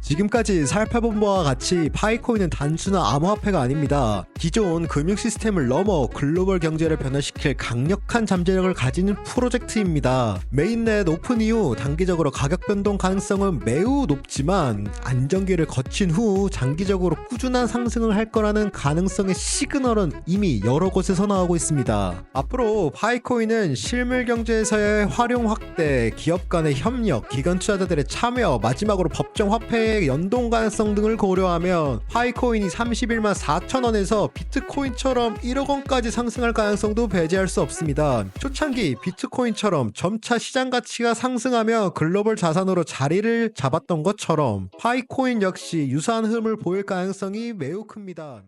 지금까지 살펴본 바와 같이 파이코인은 단순한 암호화폐가 아닙니다. 기존 금융 시스템을 넘어 글로벌 경제를 변화시킬 강력한 잠재력을 가지는 프로젝트입니다. 메인넷 오픈 이후 단기적으로 가격 변동 가능성은 매우 높지만 안정기를 거친 후 장기적으로 꾸준한 상승을 할 거라는 가능성의 시그널은 이미 여러 곳에서 나오고 있습니다. 앞으로 파이코인은 실물 경제에서의 활용 확대, 기업 간의 협력, 기관 투자자들의 참여, 마지막으로 법정 화폐의 연동 가능성 등을 고려하면 파이코인이 31만 4천원에서 비트코인처럼 1억원까지 상승할 가능성도 배제할 수 없습니다. 초창기 비트코인처럼 점차 시장 가치가 상승하며 글로벌 자산으로 자리를 잡았던 것처럼 파이코인 역시 유사한 흐름을 보일 가능성이 매우 큽니다.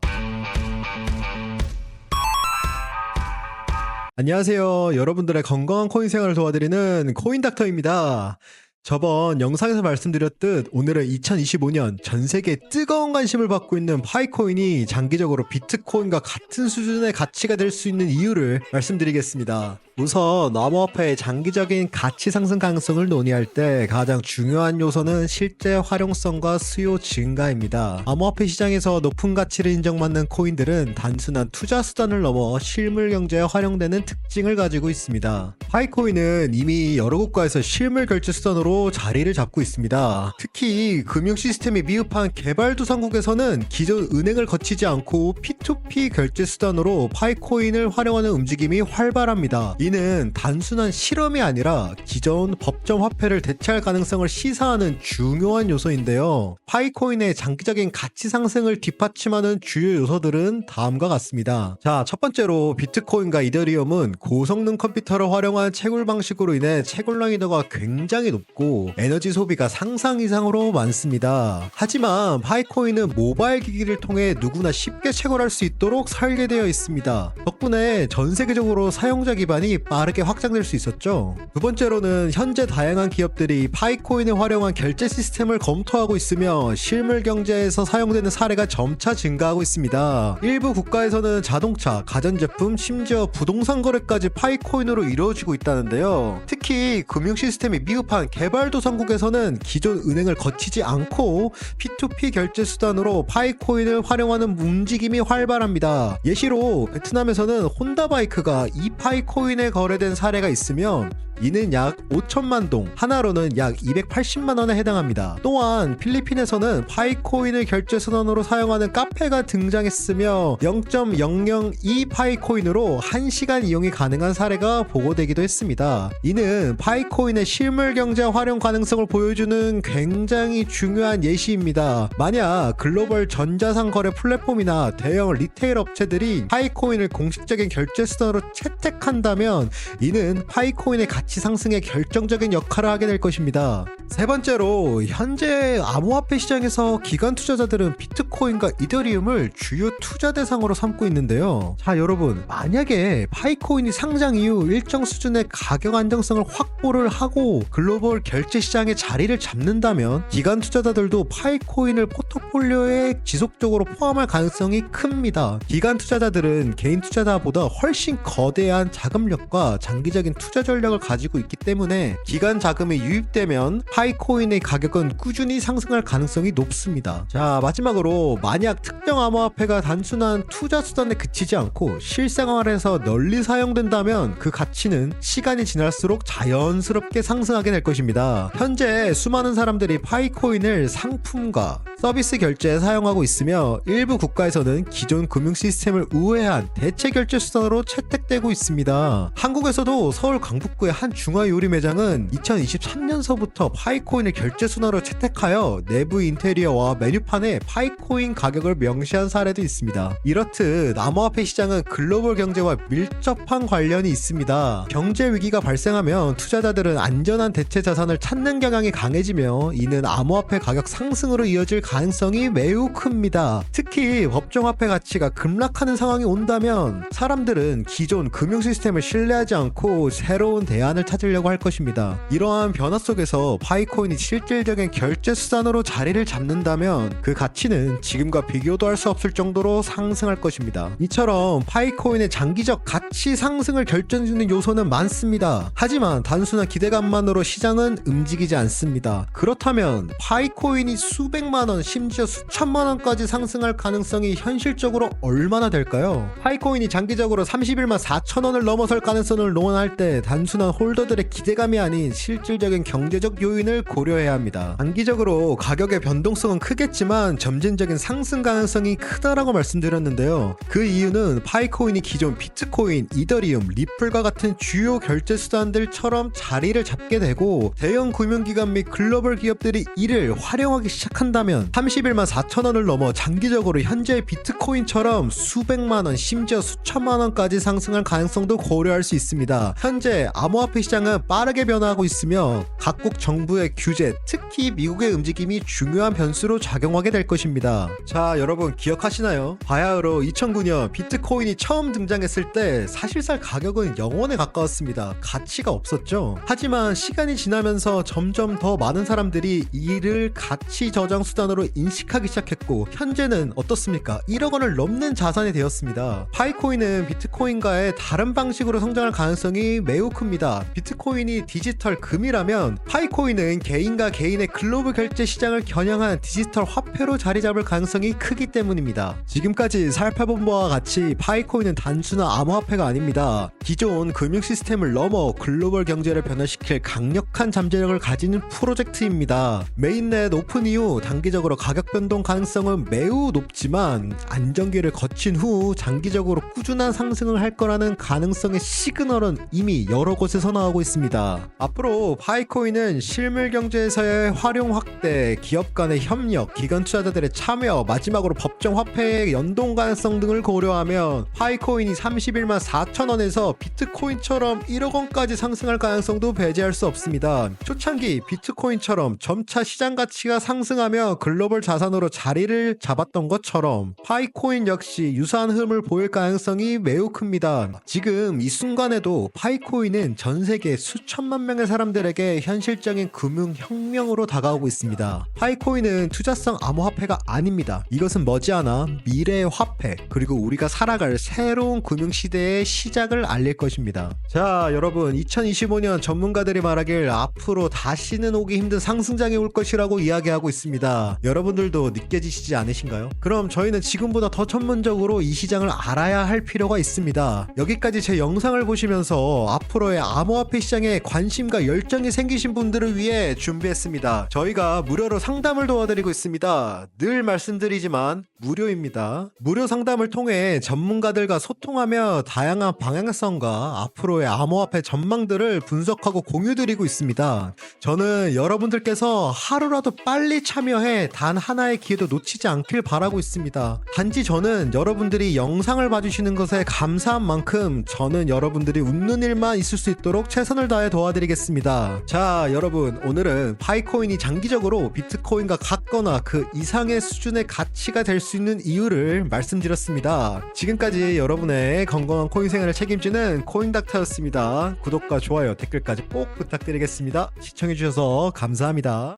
안녕하세요. 여러분들의 건강한 코인 생활을 도와드리는 코인닥터입니다. 저번 영상에서 말씀드렸듯 오늘은 2025년 전세계에 뜨거운 관심을 받고 있는 파이코인이 장기적으로 비트코인과 같은 수준의 가치가 될 수 있는 이유를 말씀드리겠습니다. 우선 암호화폐의 장기적인 가치 상승 가능성을 논의할 때 가장 중요한 요소는 실제 활용성과 수요 증가입니다. 암호화폐 시장에서 높은 가치를 인정받는 코인들은 단순한 투자 수단을 넘어 실물 경제에 활용되는 특징을 가지고 있습니다. 파이코인은 이미 여러 국가에서 실물 결제 수단으로 자리를 잡고 있습니다. 특히 금융 시스템이 미흡한 개발도상국에서는 기존 은행을 거치지 않고 P2P 결제 수단으로 파이코인을 활용하는 움직임이 활발합니다. 이는 단순한 실험이 아니라 기존 법정 화폐를 대체할 가능성을 시사하는 중요한 요소인데요. 파이코인의 장기적인 가치 상승을 뒷받침하는 주요 요소들은 다음과 같습니다. 자, 첫 번째로 비트코인과 이더리움은 고성능 컴퓨터를 활용한 채굴 방식으로 인해 채굴 난이도가 굉장히 높고 에너지 소비가 상상 이상으로 많습니다. 하지만 파이코인은 모바일 기기를 통해 누구나 쉽게 채굴할 수 있도록 설계되어 있습니다. 덕분에 전 세계적으로 사용자 기반이 빠르게 확장될 수 있었죠. 두 번째로는 현재 다양한 기업들이 파이코인을 활용한 결제 시스템을 검토하고 있으며 실물 경제에서 사용되는 사례가 점차 증가하고 있습니다. 일부 국가에서는 자동차, 가전제품, 심지어 부동산 거래까지 파이코인으로 이루어지고 있다는데요. 특히 금융 시스템이 미흡한 개발도상국에서는 기존 은행을 거치지 않고 P2P 결제 수단으로 파이코인을 활용하는 움직임이 활발합니다. 예시로 베트남에서는 혼다 바이크가 이 파이코인에 거래된 사례가 있으며 이는 약 5천만 동, 하나로는 약 280만 원에 해당합니다. 또한 필리핀에서는 파이코인을 결제 수단으로 사용하는 카페가 등장했으며 0.002 파이코인으로 1시간 이용이 가능한 사례가 보고되기도 했습니다. 이는 파이코인의 실물 경제 활용 가능성을 보여주는 굉장히 중요한 예시입니다. 만약 글로벌 전자상 거래 플랫폼이나 대형 리테일 업체들이 파이코인을 공식적인 결제 수단으로 채택한다면 이는 파이코인의 가치 상승에 결정적인 역할을 하게 될 것입니다. 세 번째로 현재 암호화폐 시장에서 기관 투자자들은 비트코인과 이더리움을 주요 투자 대상으로 삼고 있는데요. 자, 여러분, 만약에 파이코인이 상장 이후 일정 수준의 가격 안정성을 확보를 하고 글로벌 결제 시장에 자리를 잡는다면 기관 투자자들도 파이코인을 포트폴리오에 지속적으로 포함할 가능성이 큽니다. 기관 투자자들은 개인 투자자보다 훨씬 거대한 자금력과 장기적인 투자 전략을 가지고 있기 때문에 기관 자금이 유입되면 파이코인의 가격은 꾸준히 상승할 가능성이 높습니다. 자, 마지막으로 만약 특정 암호화폐가 단순한 투자 수단에 그치지 않고 실생활에서 널리 사용된다면 그 가치는 시간이 지날수록 자연스럽게 상승하게 될 것입니다. 현재 수많은 사람들이 파이코인을 상품과 서비스 결제에 사용하고 있으며 일부 국가에서는 기존 금융 시스템을 우회한 대체 결제 수단으로 채택되고 있습니다. 한국에서도 서울 강북구의 한 중화 요리 매장은 2023년서부터 파이코인을 결제 수단으로 채택하여 내부 인테리어와 메뉴판에 파이코인 가격을 명시한 사례도 있습니다. 이렇듯 암호화폐 시장은 글로벌 경제와 밀접한 관련이 있습니다. 경제 위기가 발생하면 투자자들은 안전한 대체 자산을 찾는 경향이 강해지며 이는 암호화폐 가격 상승으로 이어질 가능성이 매우 큽니다. 특히 법정화폐 가치가 급락하는 상황이 온다면 사람들은 기존 금융 시스템을 신뢰하지 않고 새로운 대안을 찾으려고 할 것입니다. 이러한 변화 속에서 파이코인이 실질적인 결제 수단으로 자리를 잡는다면 그 가치는 지금과 비교도 할 수 없을 정도로 상승할 것입니다. 이처럼 파이코인의 장기적 가치 상승을 결정짓는 요소는 많습니다. 하지만 단순한 기대감만으로 시장은 움직이지 않습니다. 그렇다면 파이코인이 수백만원 심지어 수천만원까지 상승할 가능성이 현실적으로 얼마나 될까요? 파이코인이 장기적으로 31만 4천원을 넘어설 가능성을 논할 때 단순한 홀더들의 기대감이 아닌 실질적인 경제적 요인을 고려해야 합니다. 단기적으로 가격의 변동성은 크겠지만 점진적인 상승 가능성이 크다라고 말씀드렸는데요. 그 이유는 파이코인이 기존 비트코인, 이더리움, 리플과 같은 주요 결제 수단들처럼 자리를 잡게 되고 대형 금융기관 및 글로벌 기업들이 이를 활용하기 시작한다면 31만 4천원을 넘어 장기적으로 현재의 비트코인처럼 수백만원 심지어 수천만원까지 상승할 가능성도 고려할 수 있습니다. 현재 암호화폐 시장은 빠르게 변화하고 있으며 각국 정부의 규제, 특히 미국의 움직임이 중요한 변수로 작용하게 될 것입니다. 자, 여러분 기억하시나요? 바야흐로 2009년 비트코인이 처음 등장했을 때 사실상 가격은 0원에 가까웠습니다. 가치가 없었죠. 하지만 시간이 지나면서 점점 더 많은 사람들이 이를 가치 저장 수단으로 인식하기 시작했고 현재는 어떻습니까? 1억 원을 넘는 자산이 되었습니다. 파이코인은 비트코인과의 다른 방식으로 성장할 가능성이 매우 큽니다. 비트코인이 디지털 금이라면 파이코인은 개인과 개인의 글로벌 결제 시장을 겨냥한 디지털 화폐로 자리 잡을 가능성이 크기 때문입니다. 지금까지 살펴본 바와 같이 파이코인은 단순한 암호화폐가 아닙니다. 기존 금융 시스템을 넘어 글로벌 경제를 변화시킬 강력한 잠재력을 가진 프로젝트입니다. 메인넷 오픈 이후 단기적으로 가격 변동 가능성은 매우 높지만 안정기를 거친 후 장기적으로 꾸준한 상승을 할 거라는 가능성의 시그널은 이미 여러 곳에서 나오고 있습니다. 앞으로 파이코인은 실물 경제에서의 활용 확대, 기업 간의 협력, 기관 투자자들의 참여, 마지막으로 법정 화폐의 연동 가능성 등을 고려하면 파이코인이 31만 4천원에서 비트코인처럼 1억 원까지 상승할 가능성도 배제할 수 없습니다. 초창기 비트코인처럼 점차 시장 가치가 상승하며 글로벌 자산으로 자리를 잡았던 것처럼 파이코인 역시 유사한 흐름을 보일 가능성이 매우 큽니다. 지금 이 순간에도 파이코인은 전 세계 수천만 명의 사람들에게 현실적인 금융 혁명으로 다가오고 있습니다. 파이코인은 투자성 암호화폐가 아닙니다. 이것은 머지않아 미래의 화폐, 그리고 우리가 살아갈 새로운 금융시대의 시작을 알릴 것입니다. 자, 여러분 2025년 전문가들이 말하길 앞으로 다시는 오기 힘든 상승장이 올 것이라고 이야기하고 있습니다. 여러분들도 느껴지시지 않으신가요? 그럼 저희는 지금보다 더 전문적으로 이 시장을 알아야 할 필요가 있습니다. 여기까지 제 영상을 보시면서 앞으로의 암호화폐 시장에 관심과 열정이 생기신 분들을 위해 준비했습니다. 저희가 무료로 상담을 도와드리고 있습니다. 늘 말씀드리지만 무료입니다. 무료 상담을 통해 전문가들과 소통하며 다양한 방향성과 앞으로의 암호화폐 전망들을 분석하고 공유드리고 있습니다. 저는 여러분들께서 하루라도 빨리 참여해 단 하나의 기회도 놓치지 않길 바라고 있습니다. 단지 저는 여러분들이 영상을 봐주시는 것에 감사한 만큼 저는 여러분들이 웃는 일만 있을 수 있도록 최선을 다해 도와드리겠습니다. 자, 여러분 오늘은 파이코인이 장기적으로 비트코인과 같거나 그 이상의 수준의 가치가 될 수 있는 이유를 말씀드렸습니다. 지금까지 여러분의 건강한 코인 생활을 책임지는 코인닥터였습니다. 구독과 좋아요, 댓글까지 꼭 부탁드리겠습니다. 시청해주셔서 감사합니다.